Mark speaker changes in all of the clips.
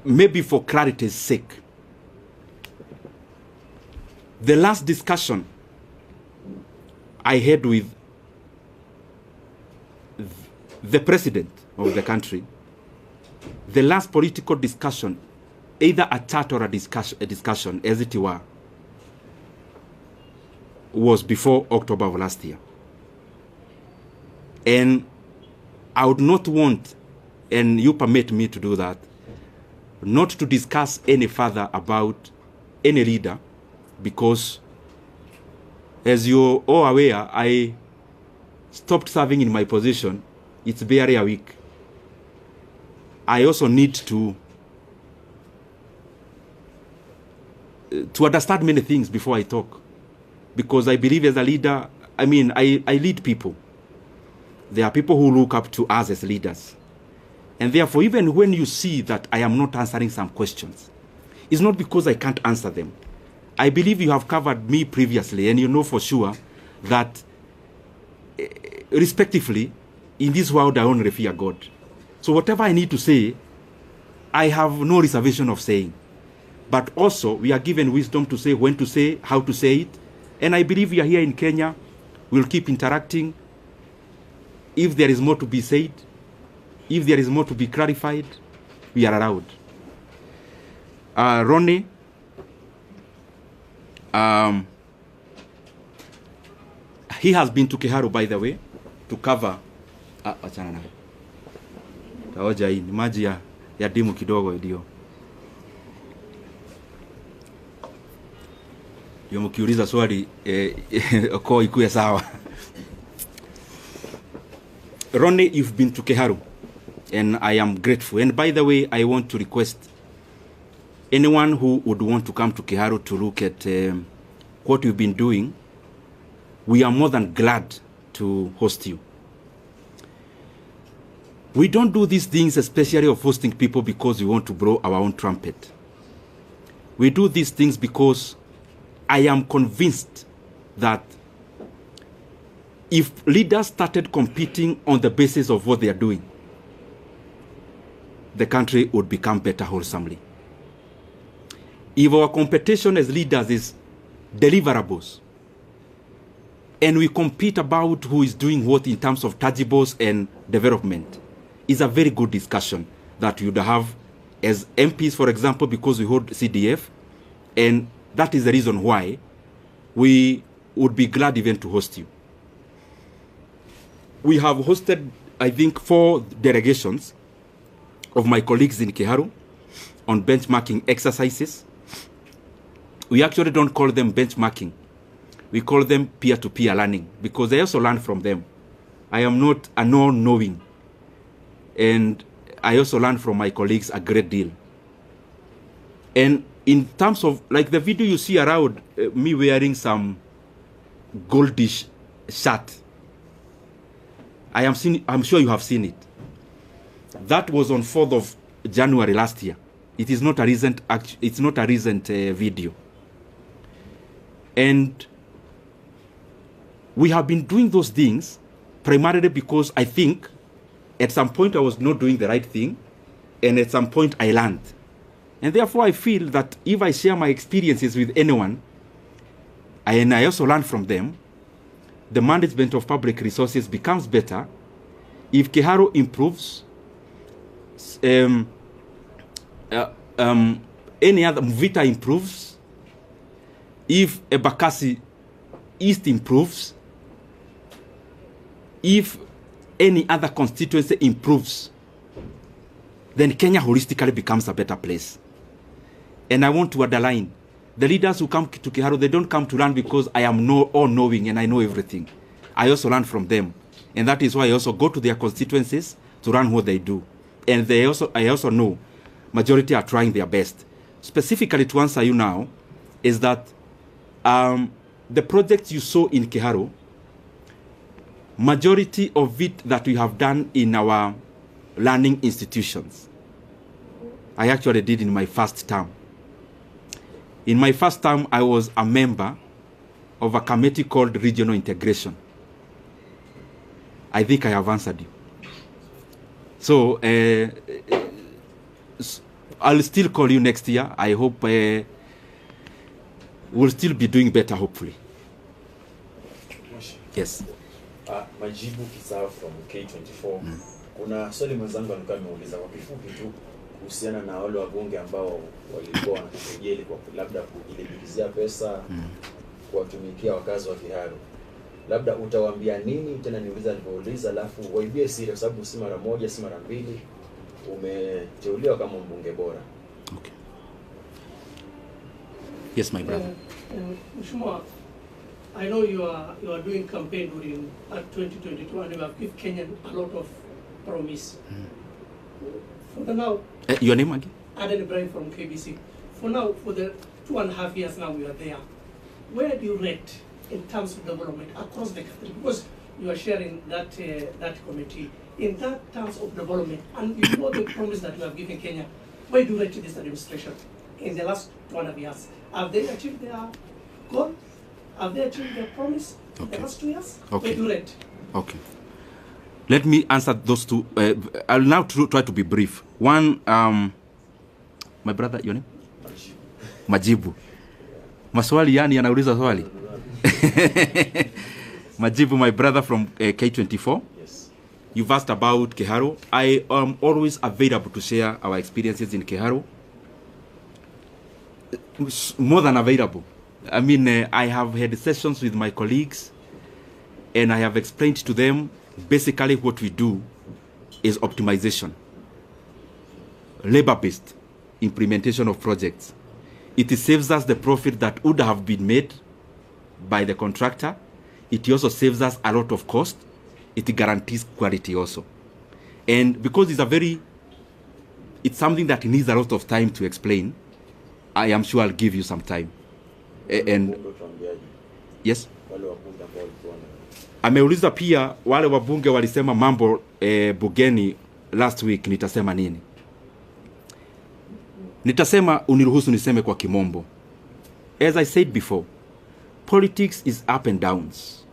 Speaker 1: maybe for clarity's sake, the last discussion I had with the president of the country, the last political discussion, either a chat or a discussion, as it were, was before October of last year. And I would not want, and you permit me to do that, not to discuss any further about any leader, because as you're all aware, I stopped serving in my position. It's barely a week. I also need to understand many things before I talk, because I believe as a leader, I lead people. There are people who look up to us as leaders. And therefore, even when you see that I am not answering some questions, it's not because I can't answer them. I believe you have covered me previously, and you know for sure that, respectively, in this world, I only fear God. So whatever I need to say, I have no reservation of saying. But also, we are given wisdom to say when to say, how to say it. And I believe we are here in Kenya. We'll keep interacting. If there is more to be said, if there is more to be clarified, we are around. Ronnie, he has been to Kiharu, by the way, to cover. Achana nayo. Taoja hii, maji ya dimu kidogo ndio. Ndio mkiuliza swali kwa ikuwe sawa. Ronnie, you've been to Kiharu, and I am grateful. And by the way, I want to request anyone who would want to come to Kiharu to look at what we've been doing. We are more than glad to host you. We don't do these things, especially of hosting people, because we want to blow our own trumpet. We do these things because I am convinced that if leaders started competing on the basis of what they are doing, the country would become better wholesomely. If our competition as leaders is deliverables, and we compete about who is doing what in terms of tangibles and development, is a very good discussion that you would have as MPs, for example, because we hold CDF, and that is the reason why we would be glad even to host you. We have hosted, I think, 4 delegations of my colleagues in Kiharu on benchmarking exercises. We actually don't call them benchmarking. We call them peer-to-peer learning, because I also learn from them. I am not a non-knowing. And I also learn from my colleagues a great deal. And in terms of, like the video you see around, me wearing some goldish shirt, I'm sure you have seen it. That was on 4th of January last year. It is not a recent, it's not a recent video. And we have been doing those things primarily because I think at some point I was not doing the right thing, and at some point I learned. And therefore I feel that if I share my experiences with anyone, and I also learn from them, the management of public resources becomes better. If Kiharu improves, any other Mvita improves, if Ebakasi East improves, if any other constituency improves, then Kenya holistically becomes a better place. And I want to underline, the leaders who come to Kiharu, they don't come to learn because I am all-knowing and I know everything. I also learn from them. And that is why I also go to their constituencies to learn what they do. And I also know majority are trying their best. Specifically to answer you now, is that the projects you saw in Kiharu, majority of it that we have done in our learning institutions, I actually did in my first term. In my first term, I was a member of a committee called Regional Integration. I think I have answered you. So, I'll still call you next year. I hope we'll still be doing better, hopefully. Yes.
Speaker 2: Majibu Kisao from K24. Kuna swali mwenzangu alikuwa ameuliza kwa kifupi tu kuhusiana na wale wabunge ambao walikuwa wanakejeli kwa labda kujilipizia pesa kuwatumikia wakazi wa Kiharu. Labda utawaambia nini? Tena niuliza alipouliza, alafu waibie siri kwa sababu si mara moja si mara mbili umeteuliwa kama mbunge bora.
Speaker 1: Okay. Yes, my brother.
Speaker 3: Mheshimiwa, I know you are doing campaign during 2022 and you have given Kenyan a lot of promise. For the now,
Speaker 1: your name again?
Speaker 3: Aden Ibrahim from KBC. For now, for the 2.5 years now we are there, where do you rate in terms of development across the country? Because you are sharing that that committee. In that terms of development, and you know the promise that you have given Kenya, where do you rate this administration in the last 2.5 years? Have they achieved their goal? Have they achieved their promise in the last 2 years?
Speaker 1: Okay.
Speaker 3: Where do you rate?
Speaker 1: Okay. Let me answer those two. I'll now try to be brief. One, my brother, your name? Majibu. Maswali yani anauliza swali. Majibu, my brother from K24.
Speaker 2: Yes.
Speaker 1: You've asked about Kiharu. I am always available to share our experiences in Kiharu. More than available. I mean, I have had sessions with my colleagues and I have explained to them basically what we do is optimization, labor-based implementation of projects. It saves us the profit that would have been made by the contractor. It also saves us a lot of cost. It guarantees quality also. And because it's something that needs a lot of time to explain, I am sure I'll give you some time. And yes, ameuliza pia wale wabunge walisema mambo bugeni last week, nitasema nini? Nitasema, uniruhusu niseme kwa kimombo. As I said before, politics is up and downs.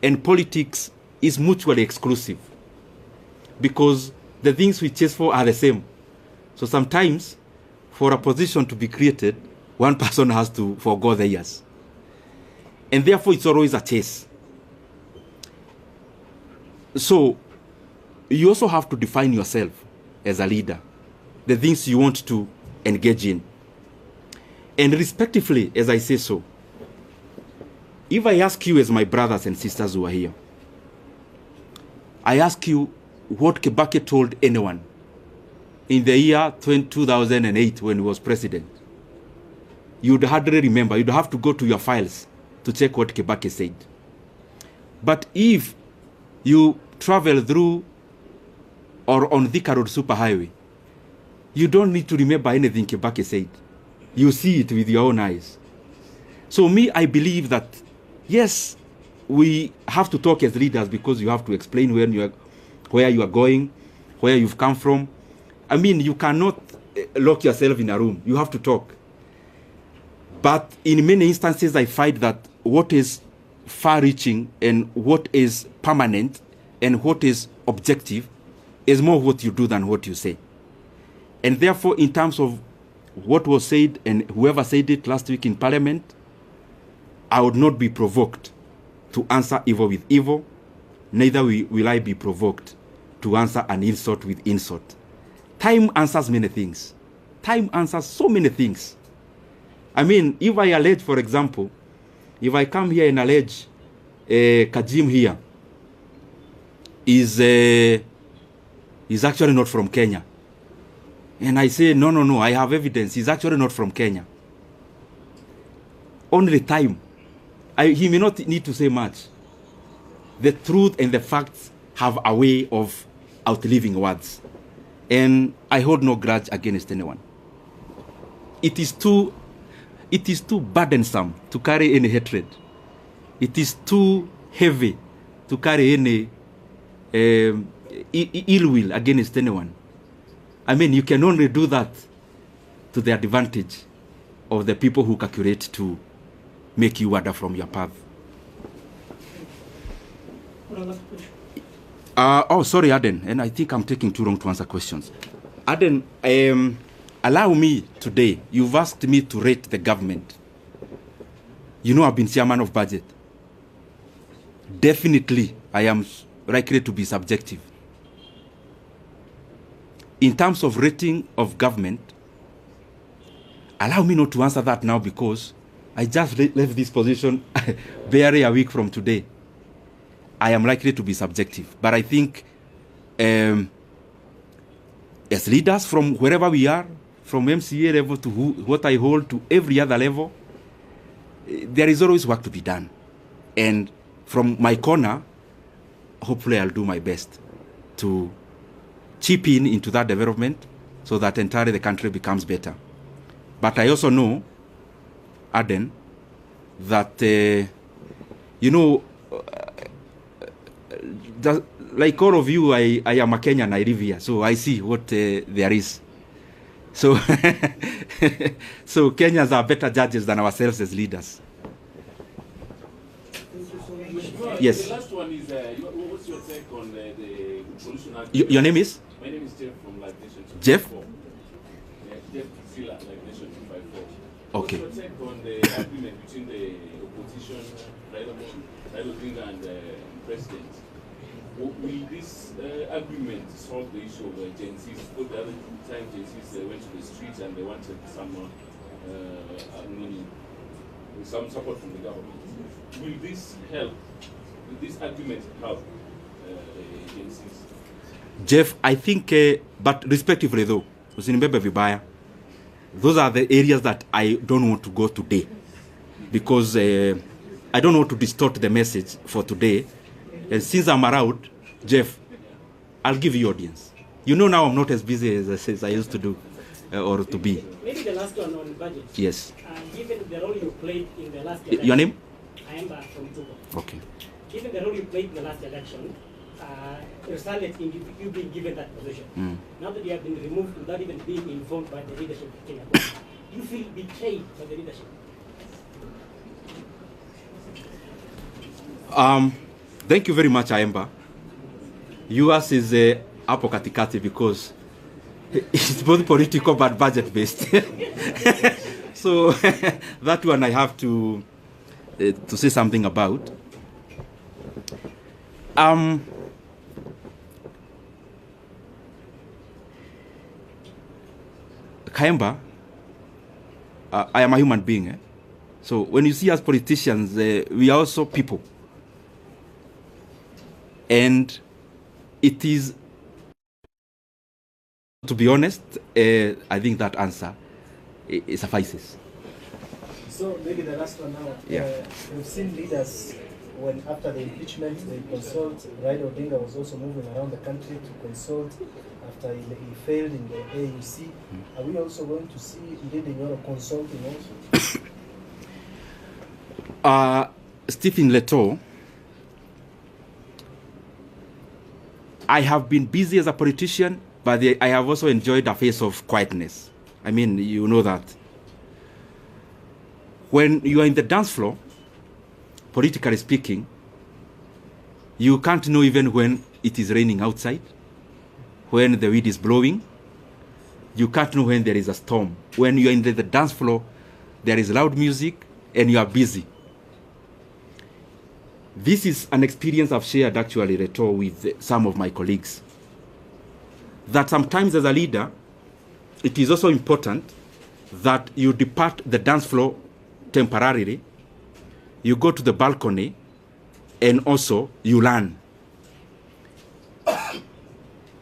Speaker 1: And politics is mutually exclusive. Because the things we chase for are the same. So sometimes, for a position to be created, one person has to forgo the years. And therefore, it's always a chase. So, you also have to define yourself as a leader, the things you want to engage in. And respectively, as I say so, if I ask you as my brothers and sisters who are here, I ask you what Kibaki told anyone in the year 2008 when he was president, you'd hardly remember. You'd have to go to your files to check what Kibaki said. But if you travel through or on Thika Road Superhighway, you don't need to remember anything Kibaki said. You see it with your own eyes. So me, I believe that, yes, we have to talk as leaders because you have to explain where you are going, where you've come from. I mean, you cannot lock yourself in a room. You have to talk. But in many instances, I find that what is far-reaching and what is permanent and what is objective is more what you do than what you say. And therefore, in terms of what was said and whoever said it last week in Parliament, I would not be provoked to answer evil with evil, neither will I be provoked to answer an insult with insult. Time answers many things. Time answers so many things. I mean, if I allege, for example, if I come here and allege Kajim here is actually not from Kenya, and I say, no, I have evidence, he's actually not from Kenya. Only time. He may not need to say much. The truth and the facts have a way of outliving words. And I hold no grudge against anyone. It is too burdensome to carry any hatred. It is too heavy to carry any ill will against anyone. I mean, you can only do that to the advantage of the people who calculate to make you wander from your path. Sorry, Aden, and I think I'm taking too long to answer questions. Aden, allow me today, you've asked me to rate the government. You know I've been chairman of budget. Definitely, I am likely to be subjective. In terms of rating of government, allow me not to answer that now because I just left this position barely a week from today. I am likely to be subjective. But I think as leaders from wherever we are, from MCA level to what I hold to every other level, there is always work to be done. And from my corner, hopefully I'll do my best to chip in into that development so that entirely the country becomes better. But I also know, Aden, that, like all of you, I am a Kenyan, I live here, so I see what there is. So, so Kenyans are better judges than ourselves as leaders. Yes.
Speaker 4: The last one is, what's your take on the solution?
Speaker 1: Your name is?
Speaker 4: My name is Jeff from Live Nation 254.
Speaker 1: Jeff?
Speaker 4: Jeff Zilla, Live Nation 254.
Speaker 1: Okay.
Speaker 4: What's your take on the agreement between the opposition, Raila Odinga, and the president? Will this agreement solve the issue of Gen Zs? Because the other time Gen Zs went to the streets and they wanted some support from the government. Will this help? Will this agreement help Gen Zs?
Speaker 1: Jeff, I think, but respectively though, those are the areas that I don't want to go today because I don't want to distort the message for today. And since I'm around, Jeff, I'll give you audience. You know now I'm not as busy as I used to do or to be.
Speaker 5: Maybe the last one on budget.
Speaker 1: Yes.
Speaker 5: Given the role you played in the last election.
Speaker 1: Your name?
Speaker 5: I am from Zuhura.
Speaker 1: Okay.
Speaker 5: Given the role you played in the last election, resulted in you being given that position. Now that you have been removed without even being informed by the leadership of Kenya, do you feel betrayed by the leadership?
Speaker 1: Thank you very much, Aemba. Yours is hapo katikati because it's both political but budget based. So that one I have to say something about. Kaemba, I am a human being. So when you see us politicians, we are also people. And it is, to be honest, I think that answer it suffices.
Speaker 6: So maybe the last one now.
Speaker 1: Yeah.
Speaker 6: We've seen leaders when after the impeachment they consult. Raila Odinga was also moving around the country to consult after he failed in the AUC. Are we also going to see Ndindi Nyoro consulting also?
Speaker 1: Stephen Leto, I have been busy as a politician, but I have also enjoyed a phase of quietness. I mean, you know that. When you are in the dance floor, politically speaking, you can't know even when it is raining outside, when the wind is blowing. You can't know when there is a storm. When you are in the dance floor, there is loud music and you are busy. This is an experience I've shared actually, Reto, with some of my colleagues. That sometimes as a leader, it is also important that you depart the dance floor temporarily, you go to the balcony, and also you learn.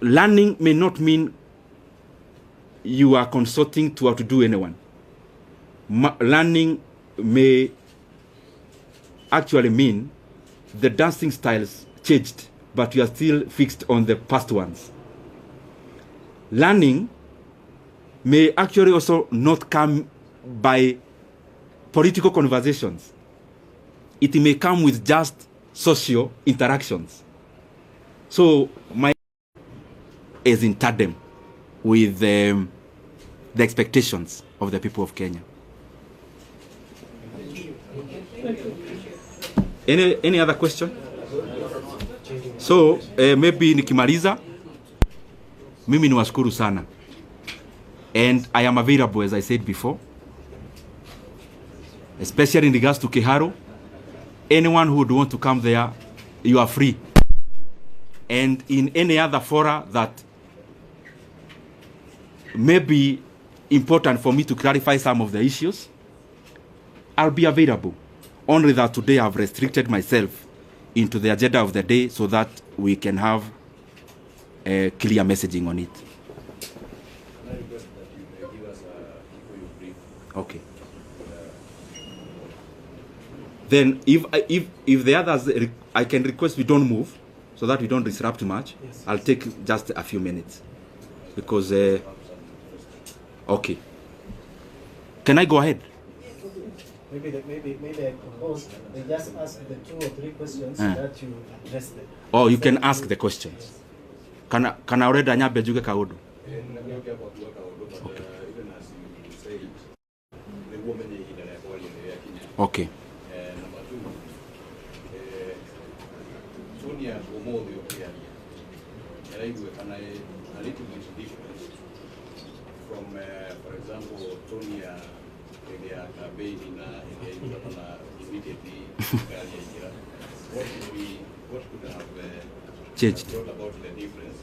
Speaker 1: Learning may not mean you are consulting to outdo anyone. Learning may actually mean the dancing styles changed, but you are still fixed on the past ones. Learning may actually also not come by political conversations. It may come with just social interactions. So my is in tandem with the expectations of the people of Kenya. Any other question? So maybe nikimaliza, mimi niwashukuru sana. And I am available, as I said before, especially in regards to Keharo. Anyone who would want to come there, you are free. And in any other fora that may be important for me to clarify some of the issues, I'll be available. Only that today I've restricted myself into the agenda of the day so that we can have a clear messaging on it.
Speaker 7: Can I request that you may give us before you brief?
Speaker 1: Okay. Then if the others, I can request we don't move so that we don't disrupt too much.
Speaker 6: Yes.
Speaker 1: I'll take just a few minutes because, okay. Can I go ahead?
Speaker 6: Maybe I propose they just ask the 2 or 3 questions that you address them.
Speaker 1: Oh, you can ask the questions. Can I already nyabe juge kaudu?
Speaker 7: And I'm not care about work out, but even as you say, the woman in the level in the Kenya.
Speaker 1: Okay.
Speaker 7: Number 2, Sonia Omodio Opiania. And I do a little bit different from, for example, Sonia campaign immediately. What could have
Speaker 1: Changed.
Speaker 7: brought about the difference?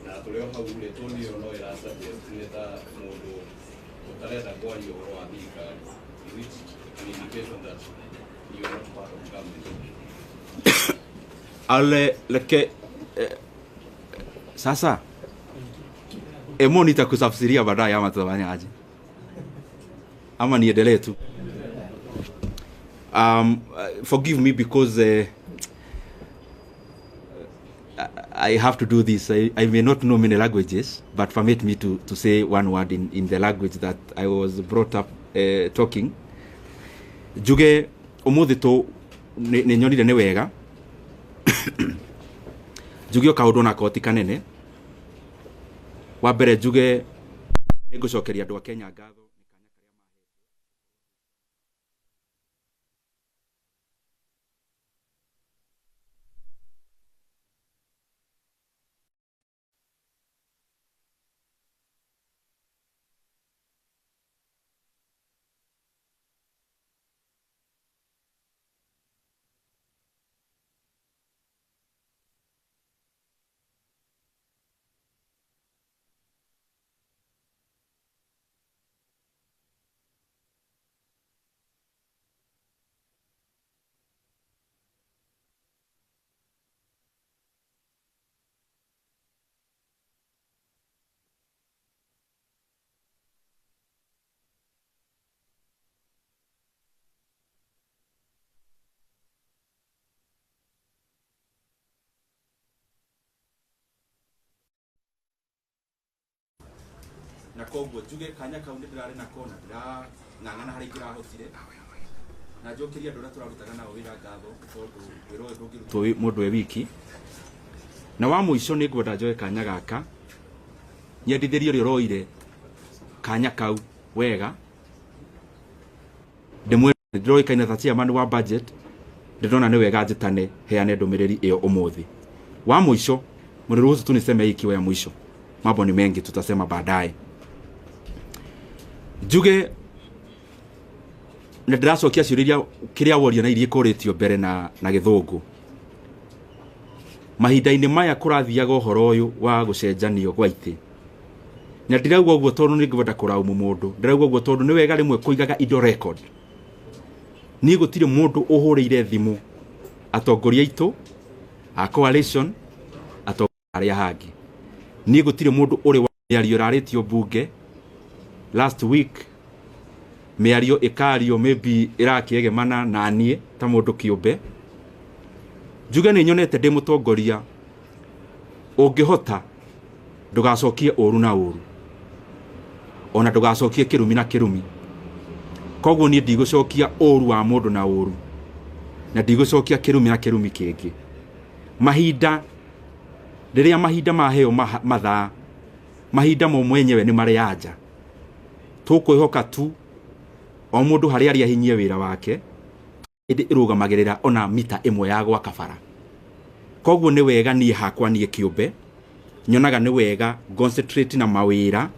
Speaker 7: Na tulio hau ule Tony ono era suggest mundu utaleta kwa hiyo wa Thika, is it an indication that you are not part of government?
Speaker 1: Like sasa emo nitakusafsiria baadaye ama tutafanya aje? Ama niendelee tu? Forgive me because I have to do this. I may not know many languages, but permit me to say one word in the language that I was brought up talking. Juge umuthi to ne nyonire ne wega. Juge o kaundu na koti kanene. Wa mbere juge nigucokeria andu a Kenya ngatho. Na koguo juge kanya kau ndirari na kona ndira ngangana hari ngira hotire na njokiria ndora turarutaga nao wira ngatho tondu wiro ndungirutwo mundu wiki na wa muico ni ngwenda njoe kanya gaka nyendithirio ri roire kanya kau wega ndimwe ndroi kaina ta chairman wa budget ndona ni wega njitane heane ndumiriri iyo umuthi wa muico mniruhusu tu niseme hiki ya mwisho mambo ni mengi tutasema baadaye. Juge ndiracokia ciuria kiria woria na irie koretio mbere na githungu mahinda-ini maya kurathiaga uhoro uyu wa gucenjanio gwa iti na ndirauga uguo tondu ni ngwenda kuraumu mundu ndirauga uguo tondu ni wega rimwe kuigaga indo record ni gutire mundu uhurire thimu atongoria itu a coalition atongoria hangi ni gutire mundu uri wa ario raritio bunge last week miario ikario maybe irakiegemana na nie ta mundu kiumbe juga ni nyonete ndi mutongoria ungihota ndugacokie uru na uru ona ndugacokie kirumi na kirumi koguo ni ndigucokia uru wa mundu na uru na ndigucokia kirumi na kirumi kingi mahinda riria mahinda maheo mathaa mahinda mo mwenyewe ni mari anja tukwihoka tu o mundu hari ari ahinyie wira wake indi irugamagirira ona mita imwe ya gwa kabara koguo ni wega nie hakwa nie kiumbe nyonaga ni wega concentrate na mawira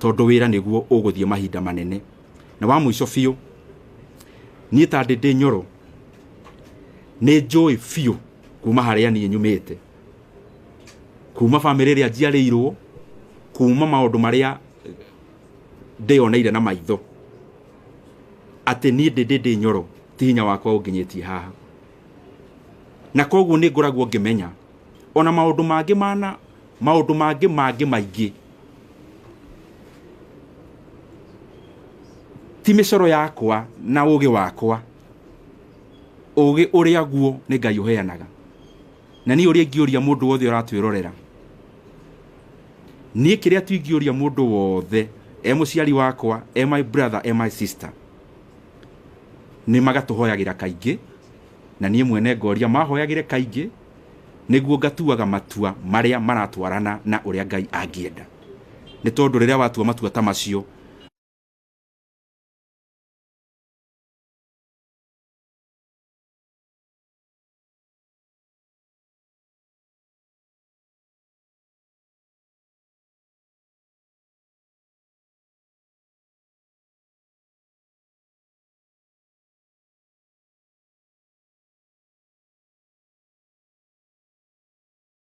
Speaker 1: tondu wira niguo uguthie mahinda manene. Na wa muico biu nie ta ndindi Nyoro ni njui biu kuma haria nie nyumite, kuma family ria njiarirwo, kuma maundu maria ndioneire na maitho, ati nie ndindi Nyoro ti hinya wakwa unginyitie haha. Na koguo ni ngoragwo ngimenya ona maundu mangi maingi ti micoro yakwa na ugi wakwa, ugi uria guo ni Ngai uheanaga. Na ni uria ngioria mundu wothe uratwirorera, ni kiria tuingioria mundu wothe muciari wakwa, my brother, my sister, ni magatuhoyagira kaingi, na nie mwene ngoria mahoyagire kaingi niguo ngatuaga matua maria maratwarana na uria Ngai angienda. Ni tondu riria watua matua ta macio